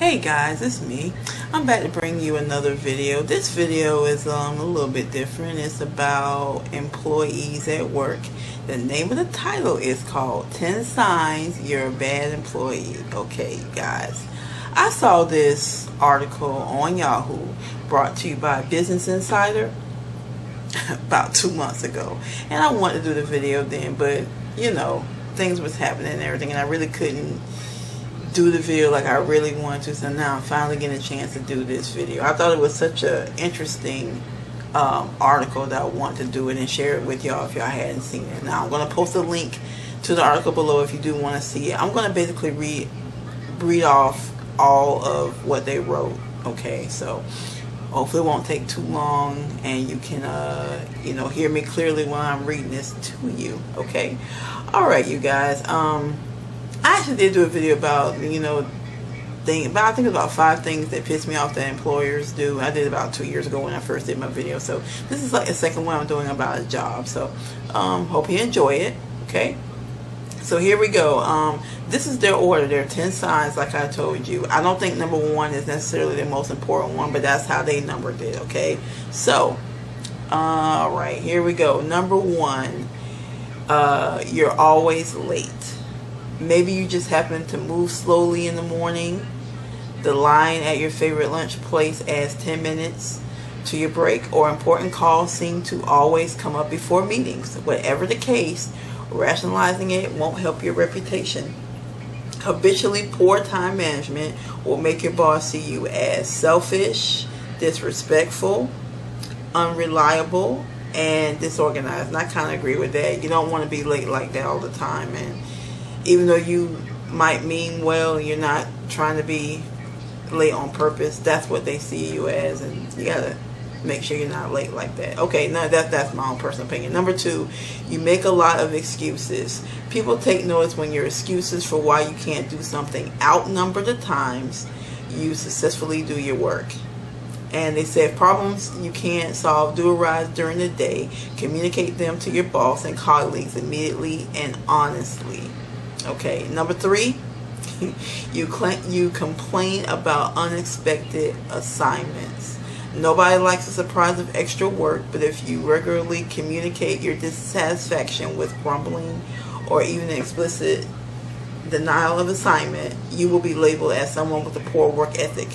Hey guys, it's me. I'm back to bring you another video. This video is a little bit different. It's about employees at work. The name of the title is called 10 Signs You're a Bad Employee. Okay, guys. I saw this article on Yahoo brought to you by Business Insider about 2 months ago. And I wanted to do the video then, but you know, things was happening and everything, and I really couldn't do the video like I really wanted to, so now I'm finally getting a chance to do this video. I thought it was such an interesting article that I want to do it and share it with y'all if y'all hadn't seen it. Now I'm going to post a link to the article below if you do want to see it. I'm going to basically read off all of what they wrote. Okay, so hopefully it won't take too long and you can you know, hear me clearly when I'm reading this to you. Okay, all right, you guys. I actually did do a video about, you know, I think it was about 5 things that piss me off that employers do. I did about 2 years ago when I first did my video. So this is like the second one I'm doing about a job. So hope you enjoy it. Okay. So here we go. This is their order. There are 10 signs like I told you. I don't think number 1 is necessarily the most important one, but that's how they numbered it. Okay. So, all right, here we go. Number 1, you're always late. Maybe you just happen to move slowly in the morning. The line at your favorite lunch place adds 10 minutes to your break, or important calls seem to always come up before meetings. Whatever the case, rationalizing it won't help your reputation. Habitually poor time management will make your boss see you as selfish, disrespectful, unreliable, and disorganized. And I kind of agree with that. You don't want to be late like that all the time, and even though you might mean well, you're not trying to be late on purpose. That's what they see you as, and you gotta make sure you're not late like that. Okay, now that's my own personal opinion. Number 2, you make a lot of excuses. People take notice when your excuses for why you can't do something outnumber the times you successfully do your work. And they say if problems you can't solve do arise during the day, communicate them to your boss and colleagues immediately and honestly. Okay, number 3, you complain about unexpected assignments. Nobody likes the surprise of extra work, but if you regularly communicate your dissatisfaction with grumbling or even explicit denial of assignment, you will be labeled as someone with a poor work ethic.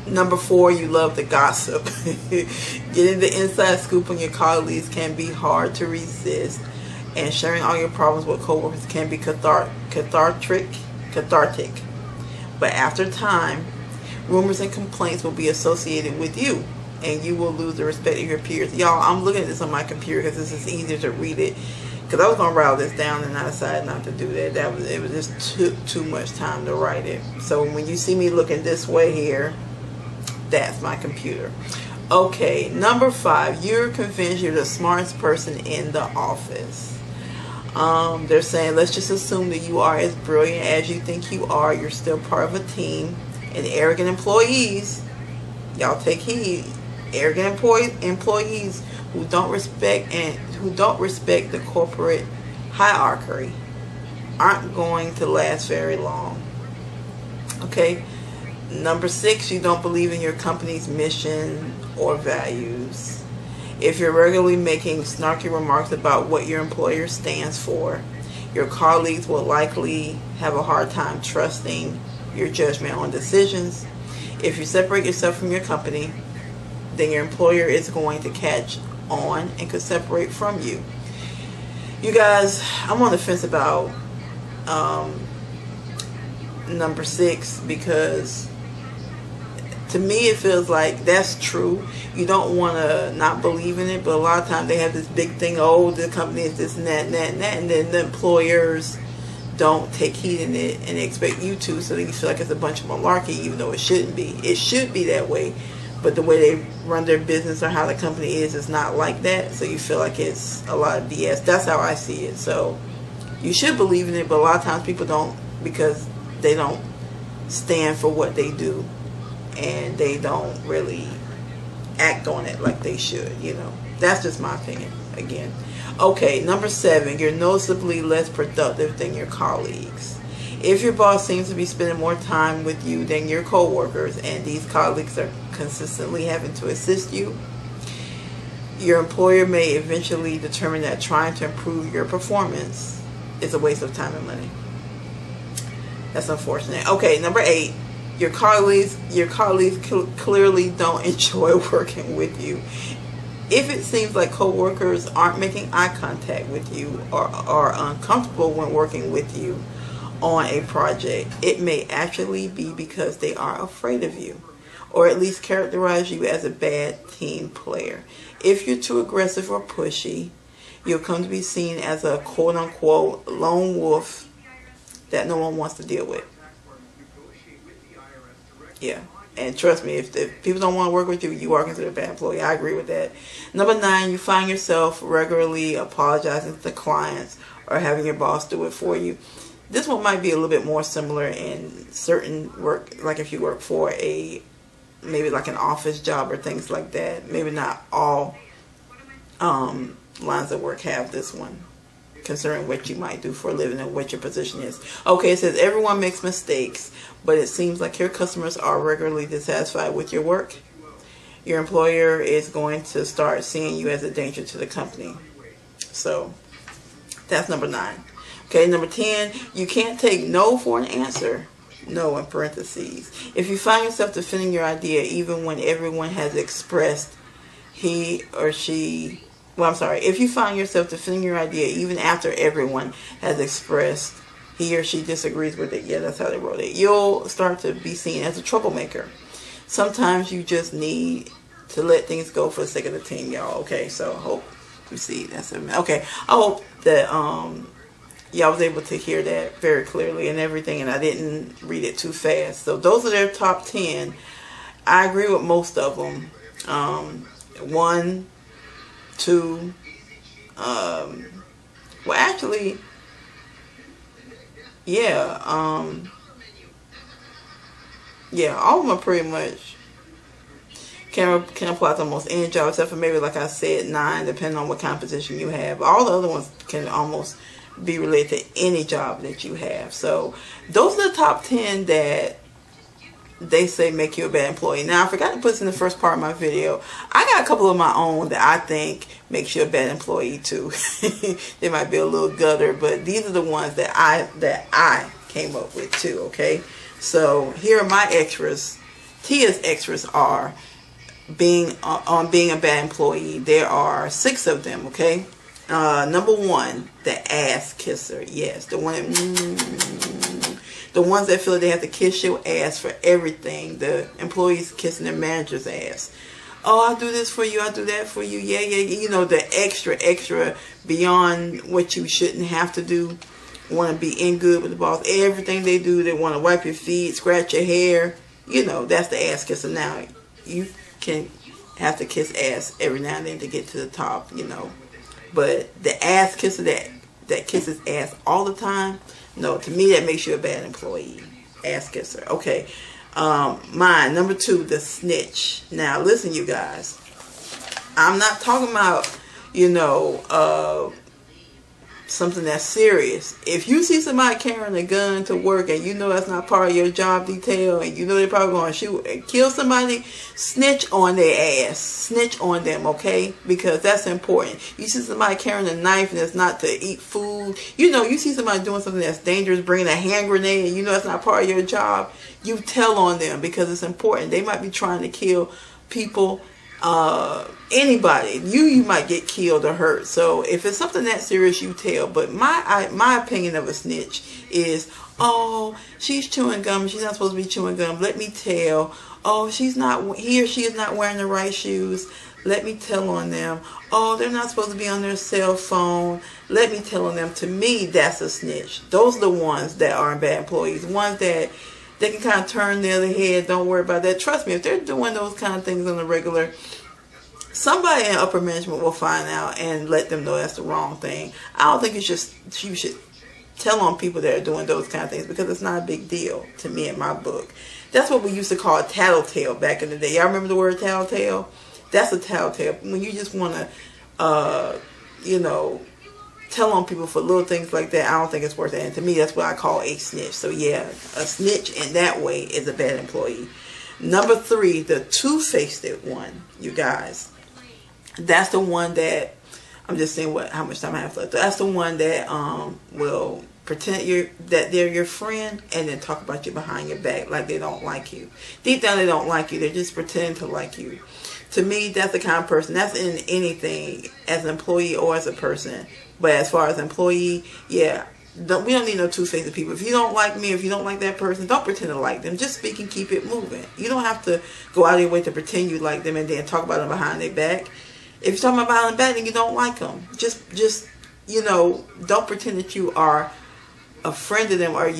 Number 4, you love the gossip. Getting the inside scoop on your colleagues can be hard to resist, and sharing all your problems with coworkers can be cathartic. But after time, rumors and complaints will be associated with you, and you will lose the respect of your peers. Y'all, I'm looking at this on my computer because this is easier to read it. Because I was gonna write this down and I decided not to do that. It was just too much time to write it. So when you see me looking this way here, that's my computer. Okay, number 5, you're convinced you're the smartest person in the office. They're saying, let's just assume that you are as brilliant as you think you are. You're still part of a team. And arrogant employees, y'all take heed. Arrogant employees who don't respect the corporate hierarchy aren't going to last very long. Okay. Number 6, you don't believe in your company's mission or values. If you're regularly making snarky remarks about what your employer stands for, your colleagues will likely have a hard time trusting your judgment on decisions. If you separate yourself from your company, then your employer is going to catch on and could separate from you. You guys, I'm on the fence about number 6, because to me it feels like that's true. You don't want to not believe in it, but a lot of times they have this big thing, oh, the company is this and that and that and that, and then the employers don't take heed in it and they expect you to, so that you feel like it's a bunch of malarkey, even though it shouldn't be. It should be that way, but the way they run their business or how the company is not like that, so you feel like it's a lot of BS. That's how I see it. So you should believe in it, but a lot of times people don't, because they don't stand for what they do and they don't really act on it like they should, you know. That's just my opinion, again. Okay, number 7, you're noticeably less productive than your colleagues. If your boss seems to be spending more time with you than your coworkers, and these colleagues are consistently having to assist you, your employer may eventually determine that trying to improve your performance is a waste of time and money. That's unfortunate. Okay, number 8. Your colleagues clearly don't enjoy working with you. If it seems like coworkers aren't making eye contact with you or are uncomfortable when working with you on a project, it may actually be because they are afraid of you, or at least characterize you as a bad team player. If you're too aggressive or pushy, you'll come to be seen as a quote-unquote lone wolf that no one wants to deal with. Yeah, and trust me, if people don't want to work with you, you are considered a bad employee. I agree with that. Number 9, you find yourself regularly apologizing to clients or having your boss do it for you. This one might be a little bit more similar in certain work, like if you work for maybe like an office job or things like that. Maybe not all lines of work have this one, concerning what you might do for a living and what your position is. Okay, it says everyone makes mistakes, but it seems like your customers are regularly dissatisfied with your work. Your employer is going to start seeing you as a danger to the company. So that's number 9. Okay, number 10, you can't take no for an answer. No in parentheses. If you find yourself defending your idea even when everyone has expressed if you find yourself defending your idea even after everyone has expressed he or she disagrees with it, yeah, that's how they wrote it, you'll start to be seen as a troublemaker. Sometimes you just need to let things go for the sake of the team, y'all. Okay, so I hope you see that's it. Okay, I hope that y'all was able to hear that very clearly and everything, and I didn't read it too fast. So those are their top 10. I agree with most of them. 1, 2, well, actually, yeah, all of them are pretty much can apply to almost any job, except for maybe, like I said, 9, depending on what kind of position you have. All the other ones can almost be related to any job that you have. So those are the top 10 that they say make you a bad employee. Now, I forgot to put this in the first part of my video. I got a couple of my own that I think makes you a bad employee too. They might be a little gutter, but these are the ones that I came up with too. Okay, so here are my extras. Tia's extras are being a bad employee. There are 6 of them. Okay. Number 1, the ass kisser. Yes, the one that, the ones that feel like they have to kiss your ass for everything. The employees kissing their manager's ass. Oh, I'll do this for you. I'll do that for you. Yeah. You know, the extra beyond what you shouldn't have to do. Want to be in good with the boss. Everything they do, they want to wipe your feet, scratch your hair. You know, that's the ass kisser. Now, you can have to kiss ass every now and then to get to the top, you know. But the ass kisser that kisses ass all the time, no, to me that makes you a bad employee. Ass kisser. Okay. Mine, number 2, the snitch. Now listen, you guys. I'm not talking about, you know, something that's serious. If you see somebody carrying a gun to work and you know that's not part of your job detail and you know they're probably going to shoot and kill somebody, snitch on their ass. Snitch on them, okay? Because that's important. You see somebody carrying a knife and it's not to eat food. You know, you see somebody doing something that's dangerous, bringing a hand grenade, and you know that's not part of your job, you tell on them because it's important. They might be trying to kill people, anybody. You might get killed or hurt. So if it's something that serious, you tell. But my opinion of a snitch is, oh, she's chewing gum. She's not supposed to be chewing gum. Let me tell. Oh, he or she is not wearing the right shoes. Let me tell on them. Oh, they're not supposed to be on their cell phone. Let me tell on them. To me, that's a snitch. Those are the ones that are bad employees. Ones that they can kind of turn the other head. Don't worry about that. Trust me, if they're doing those kind of things on the regular, somebody in upper management will find out and let them know that's the wrong thing. I don't think you should tell on people that are doing those kind of things because it's not a big deal to me in my book. That's what we used to call a tattletale back in the day. Y'all remember the word tattletale? That's a tattletale. When you just want to, you know, tell on people for little things like that, I don't think it's worth it. And to me, that's what I call a snitch. So yeah, a snitch in that way is a bad employee. Number 3, the two-faced one, you guys. That's the one that, I'm just saying how much time I have left. That's the one that will pretend that they're your friend and then talk about you behind your back like they don't like you. Deep down, they don't like you. They're just pretending to like you. To me, that's the kind of person, that's in anything, as an employee or as a person. But as far as employee, yeah, we don't need no two-faced people. If you don't like me, if you don't like that person, don't pretend to like them. Just speak and keep it moving. You don't have to go out of your way to pretend you like them and then talk about them behind their back. If you're talking about behind their back, then you don't like them. Just you know, don't pretend that you are a friend of them, or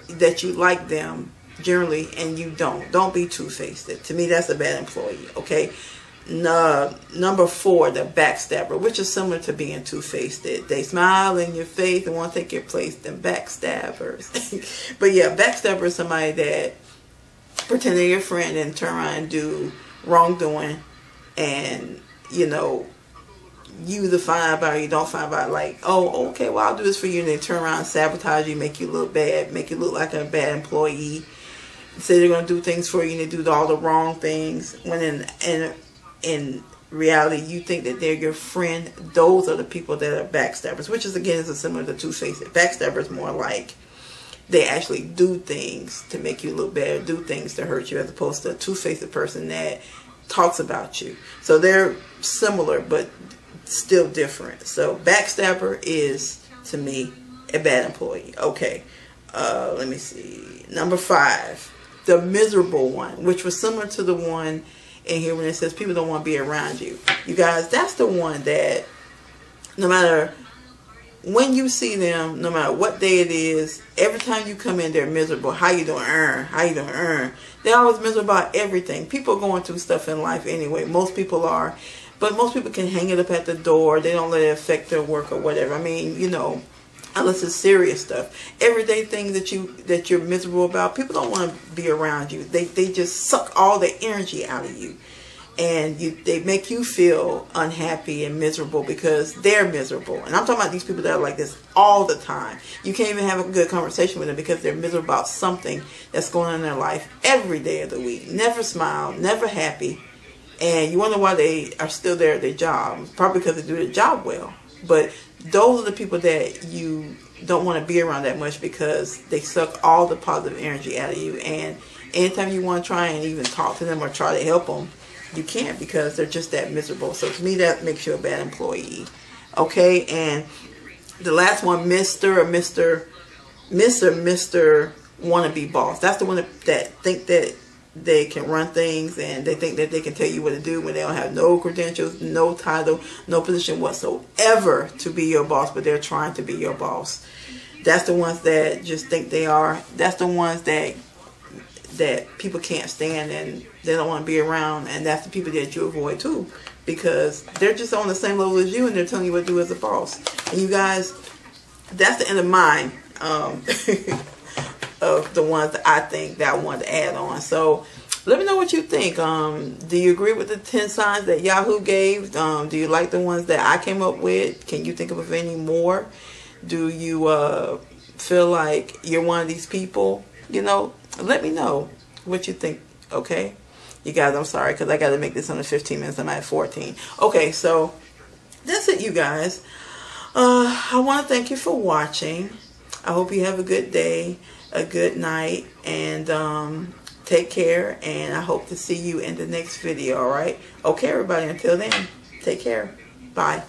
that you like them generally, and you don't. Don't be two-faced. To me, that's a bad employee. Okay. Number 4, the backstabber, which is similar to being two-faced. They smile in your face and want to take your place. Them backstabbers. But yeah, backstabber is somebody that pretend they're your friend and turn around and do wrongdoing, and you know, you either find out about it or you don't find out. Like, oh, okay, well, I'll do this for you, and they turn around and sabotage you, make you look bad, make you look like a bad employee. Say they're going to do things for you, and they do all the wrong things, when in reality, you think that they're your friend. Those are the people that are backstabbers, which is, again, is similar to two-faced. Backstabbers more like they actually do things to make you look bad, do things to hurt you, as opposed to a two-faced person that talks about you. So they're similar, but still different. So backstabber is, to me, a bad employee. Okay, let me see. Number 5, the miserable one, which was similar to the one in here when it says people don't want to be around you. You guys, that's the one that no matter when you see them, no matter what day it is, every time you come in, they're miserable. How you doing? How you doing? They're always miserable about everything. People are going through stuff in life anyway. Most people are. But most people can hang it up at the door. They don't let it affect their work or whatever. I mean, you know, unless it's serious stuff. Everyday things that you're miserable about, people don't want to be around you. They just suck all the energy out of you. And they make you feel unhappy and miserable because they're miserable. And I'm talking about these people that are like this all the time. You can't even have a good conversation with them because they're miserable about something that's going on in their life every day of the week. Never smile, never happy. And you wonder why they are still there at their job. Probably because they do their job well. But those are the people that you don't want to be around that much because they suck all the positive energy out of you. And anytime you want to try and even talk to them or try to help them, you can't because they're just that miserable. So to me, that makes you a bad employee. Okay, and the last one, Mr. wannabe boss. That's the one that think that they can run things and they think that they can tell you what to do when they don't have no credentials, no title, no position whatsoever to be your boss, but they're trying to be your boss. That's the ones that just think they are. That's the ones that people can't stand and they don't want to be around, and that's the people that you avoid too, because they're just on the same level as you and they're telling you what to do as a boss. And you guys, that's the end of mine. Of the ones that I think that I wanted to add on. So let me know what you think. Do you agree with the 10 signs that Yahoo gave? Do you like the ones that I came up with? Can you think of any more? Do you feel like you're one of these people? You know, let me know what you think, okay? You guys, I'm sorry because I got to make this under 15 minutes. I'm at 14. Okay, so that's it, you guys. I want to thank you for watching. I hope you have a good day, a good night, and take care, and I hope to see you in the next video, all right? Okay, everybody, until then, take care. Bye.